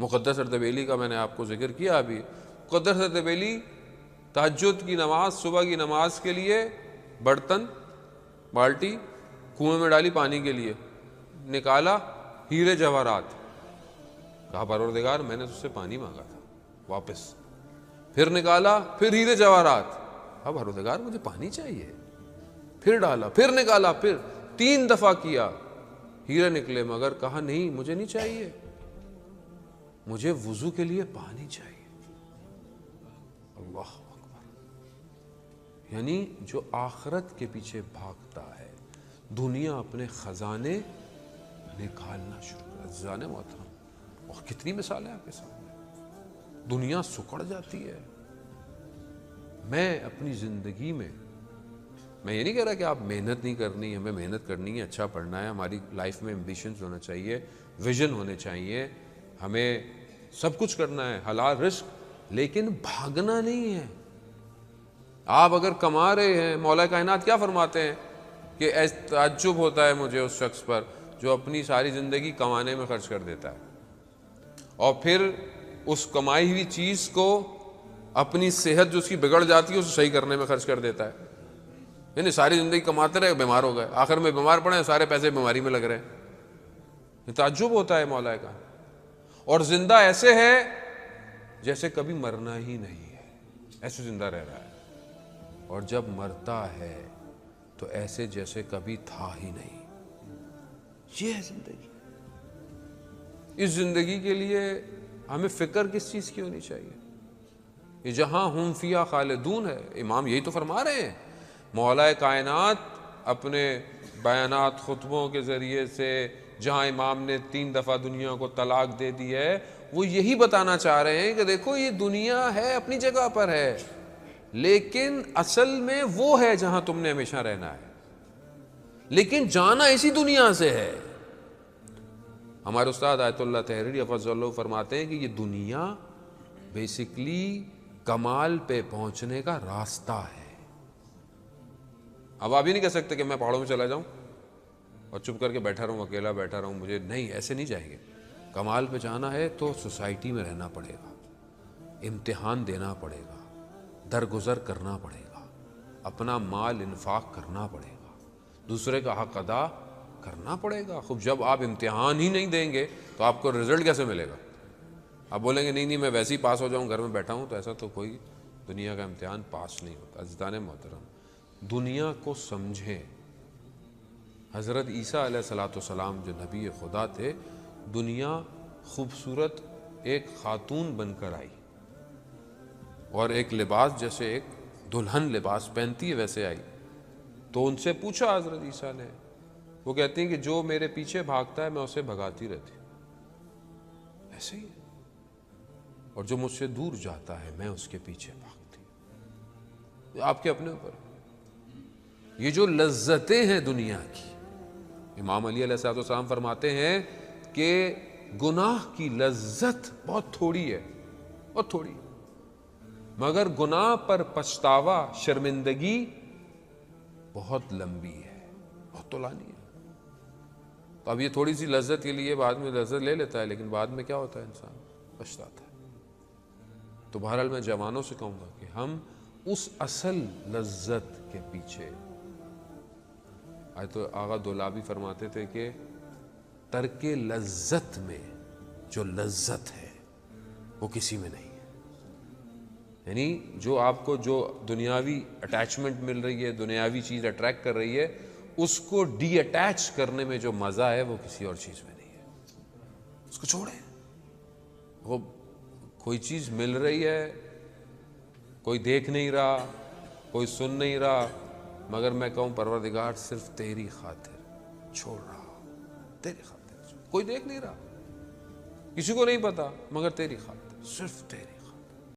مقدس اردبیلی کا میں نے آپ کو ذکر کیا ابھی. مقدس اردبیلی تہجد کی نماز، صبح کی نماز کے لیے برتن، بالٹی کنویں میں ڈالی پانی کے لیے، نکالا ہیرے جواہرات، کہا پروردگار میں نے تجھ سے پانی مانگا تھا واپس. پھر نکالا، پھر ہیرے جواہرات، کہا پروردگار مجھے پانی چاہیے. پھر ڈالا، پھر نکالا، پھر 3 دفعہ کیا، ہیرے نکلے، مگر کہا نہیں مجھے نہیں چاہیے، مجھے وضو کے لیے پانی چاہیے. اللہ اکبر. یعنی جو آخرت کے پیچھے بھاگتا ہے، دنیا اپنے خزانے نکالنا شروع کر. خزانے محترم، اور کتنی مثالیں آپ کے سامنے. دنیا سکڑ جاتی ہے. میں اپنی زندگی میں یہ نہیں کہہ رہا کہ آپ محنت نہیں کرنی، ہمیں محنت کرنی ہے، اچھا پڑھنا ہے، ہماری لائف میں ایمبیشنز ہونا چاہیے، ویژن ہونے چاہیے، ہمیں سب کچھ کرنا ہے، حلال رزق، لیکن بھاگنا نہیں ہے. آپ اگر کما رہے ہیں، مولا کائنات کیا فرماتے ہیں کہ تعجب ہوتا ہے مجھے اس شخص پر جو اپنی ساری زندگی کمانے میں خرچ کر دیتا ہے اور پھر اس کمائی ہوئی چیز کو اپنی صحت جو اس کی بگڑ جاتی ہے اسے صحیح کرنے میں خرچ کر دیتا ہے. یعنی ساری زندگی کماتے رہے، بیمار ہو گئے، آخر میں بیمار پڑے، سارے پیسے بیماری میں لگ رہے ہیں. یہ تعجب ہوتا ہے مولا کا. اور زندہ ایسے ہے جیسے کبھی مرنا ہی نہیں ہے، ایسے زندہ رہ رہا ہے. اور جب مرتا ہے تو ایسے جیسے کبھی تھا ہی نہیں. یہ ہے زندگی. اس زندگی کے لیے ہمیں فکر کس چیز کی ہونی چاہیے؟ یہ جہاں ہم فیہا خالدون ہے. امام یہی تو فرما رہے ہیں. مولا کائنات اپنے بیانات، خطبوں کے ذریعے سے جہاں امام نے 3 دفعہ دنیا کو طلاق دے دی ہے، وہ یہی بتانا چاہ رہے ہیں کہ دیکھو یہ دنیا ہے، اپنی جگہ پر ہے، لیکن اصل میں وہ ہے جہاں تم نے ہمیشہ رہنا ہے، لیکن جانا اسی دنیا سے ہے. ہمارے استاد آیت اللہ تحریری حفظ اللہ فرماتے ہیں کہ یہ دنیا بیسیکلی کمال پہ پہنچنے کا راستہ ہے. اب آپ یہ نہیں کہہ سکتے کہ میں پہاڑوں میں چلا جاؤں اور چپ کر کے بیٹھا رہوں، اکیلا بیٹھا رہوں، مجھے نہیں، ایسے نہیں جائیں گے. کمال پہ جانا ہے تو سوسائٹی میں رہنا پڑے گا، امتحان دینا پڑے گا، درگزر کرنا پڑے گا، اپنا مال انفاق کرنا پڑے گا، دوسرے کا حق ادا کرنا پڑے گا. خوب جب آپ امتحان ہی نہیں دیں گے تو آپ کو رزلٹ کیسے ملے گا؟ آپ بولیں گے نہیں میں ویسے ہی پاس ہو جاؤں، گھر میں بیٹھا ہوں، تو ایسا تو کوئی دنیا کا امتحان پاس نہیں ہوتا. عزیزان محترم، دنیا کو سمجھیں. حضرت عیسیٰ علیہ السلام جو نبی خدا تھے، دنیا خوبصورت ایک خاتون بن کر آئی اور ایک لباس جیسے ایک دلہن لباس پہنتی ہے ویسے آئی. تو ان سے پوچھا حضرت عیسیٰ نے، وہ کہتے ہیں کہ جو میرے پیچھے بھاگتا ہے میں اسے بھگاتی رہتی ہوں، ایسے ہی، اور جو مجھ سے دور جاتا ہے میں اس کے پیچھے بھاگتی ہوں. آپ کے اپنے اوپر یہ جو لذتیں ہیں دنیا کی، امام علی علیہ السلام فرماتے ہیں کہ گناہ کی لذت بہت تھوڑی ہے، بہت تھوڑی، مگر گناہ پر پچھتاوا، شرمندگی بہت لمبی ہے، بہت طولانی ہے. تو اب یہ تھوڑی سی لذت کے لیے بعد میں لذت لے لیتا ہے، لیکن بعد میں کیا ہوتا ہے؟ انسان پچھتاتا ہے. تو بہرحال میں جوانوں سے کہوں گا کہ ہم اس اصل لذت کے پیچھے، تو آغا دولابی فرماتے تھے کہ ترک لذت میں جو لذت ہے وہ کسی میں نہیں ہے. یعنی جو آپ کو جو دنیاوی اٹیچمنٹ مل رہی ہے، دنیاوی چیز اٹریکٹ کر رہی ہے، اس کو ڈی اٹیچ کرنے میں جو مزہ ہے وہ کسی اور چیز میں نہیں ہے. اس کو چھوڑیں. وہ کوئی چیز مل رہی ہے، کوئی دیکھ نہیں رہا، کوئی سن نہیں رہا، مگر میں کہوں پروردگار صرف تیری خاطر چھوڑ رہا، تیری خاطر. کوئی دیکھ نہیں رہا، کسی کو نہیں پتا، مگر تیری خاطر، صرف تیری